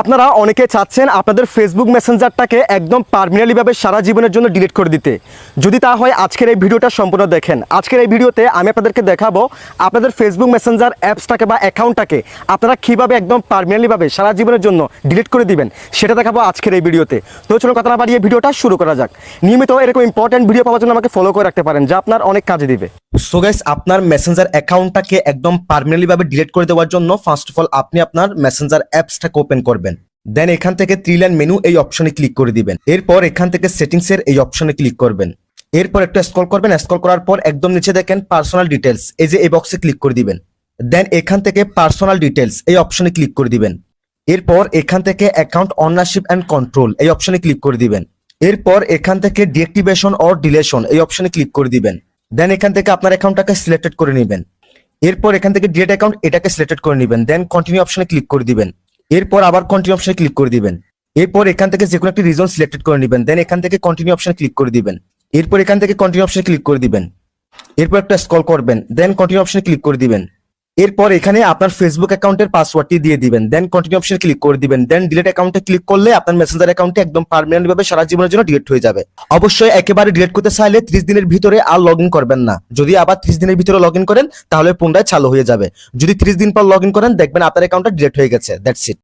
আপনারা অনেকে চাচ্ছেন আপনাদের ফেসবুক মেসেঞ্জারটাকে একদম পার্মানেন্টলিভাবে সারা জীবনের জন্য ডিলিট করে দিতে। যদি তা হয় আজকের এই ভিডিওটা সম্পূর্ণ দেখেন। আজকের এই ভিডিওতে আমি আপনাদেরকে দেখাবো আপনাদের ফেসবুক মেসেঞ্জার অ্যাপসটাকে বা অ্যাকাউন্টটাকে আপনারা কীভাবে একদম পার্মানেন্টলিভাবে সারা জীবনের জন্য ডিলিট করে দিবেন সেটা দেখাবো আজকের এই ভিডিওতে। তো চলুন কথা না বাড়িয়ে ভিডিওটা শুরু করা যাক। নিয়মিত এরকম ইম্পর্টেন্ট ভিডিও পাওয়ার জন্য আমাকে ফলো করে রাখতে পারেন, যা আপনার অনেক কাজে দিবে। সো গাইস, আপনার মেসেঞ্জার অ্যাকাউন্টটাকে একদম পার্মানেন্টলিভাবে ডিলিট করে দেওয়ার জন্য ফার্স্ট অফ অল আপনি আপনার মেসেঞ্জার অ্যাপসটাকে ওপেন করবেন। দেন এখান থেকে 3 লাইন মেনু এই অপশনে ক্লিক করে দিবেন। এরপর এখান থেকে সেটিংসের এই অপশনে ক্লিক করবেন। এরপর একটু স্ক্রল করবেন। স্ক্রল করার পর একদম নিচে দেখেন পার্সোনাল ডিটেলস, এই যে এই বক্সে ক্লিক করে দিবেন। দেন এখান থেকে পার্সোনাল ডিটেলস এই অপশনে ক্লিক করে দিবেন। এরপর এখান থেকে অ্যাকাউন্ট ওনারশিপ অ্যান্ড কন্ট্রোল এই অপশনে ক্লিক করে দিবেন। এরপর এখান থেকে ডিঅ্যাক্টিভেশন অর ডিলেশন এই অপশনে ক্লিক করে দিবেন। দেন এখান থেকে আপনার অ্যাকাউন্টটাকে সিলেক্টেড করে নেবেন। এরপর এখান থেকে ডিলিট অ্যাকাউন্ট এটাকে সিলেক্টেড করে নেবেন। দেন কন্টিনিউ অপশনে ক্লিক করে দিবেন। এরপর আবার কন্টিনিউ অপশনে ক্লিক করে দিবেন। এরপর এখান থেকে যে কোনো একটি রিজন সিলেক্টেড করে নেবেন। দেন এখান থেকে কন্টিনিউ অপশনে ক্লিক করে দিবেন। এরপর এখান থেকে কন্টিনিউ অপশনে ক্লিক করে দিবেন। এরপর একটা স্ক্রল করবেন। দেন কন্টিনিউ অপশনে ক্লিক করে দিবেন। এরপর এখানে আপনার ফেসবুক অ্যাকাউন্টের পাসওয়ার্ডটি দিয়ে দিবেন। দেন কন্টিনিউ অপশনে ক্লিক করে দিবেন। দেন ডিলিট অ্যাকাউন্টে ক্লিক করলে আপনার মেসেঞ্জার অ্যাকাউন্টে একদম পার্মানেন্ট ভাবে সারা জীবনের জন্য ডিলিট হয়ে যাবে। অবশ্যই একেবারে ডিলিট করতে চাইলে 30 দিনের ভিতরে আর লগ ইন করবেন না। যদি আবার 30 দিনের ভিতরে লগ ইন করেন তাহলে পুনরায় চালু হয়ে যাবে। যদি 30 দিন পর লগ ইন করেন দেখবেন আপনার অ্যাকাউন্টটা ডিলিট হয়ে গেছে। That's it.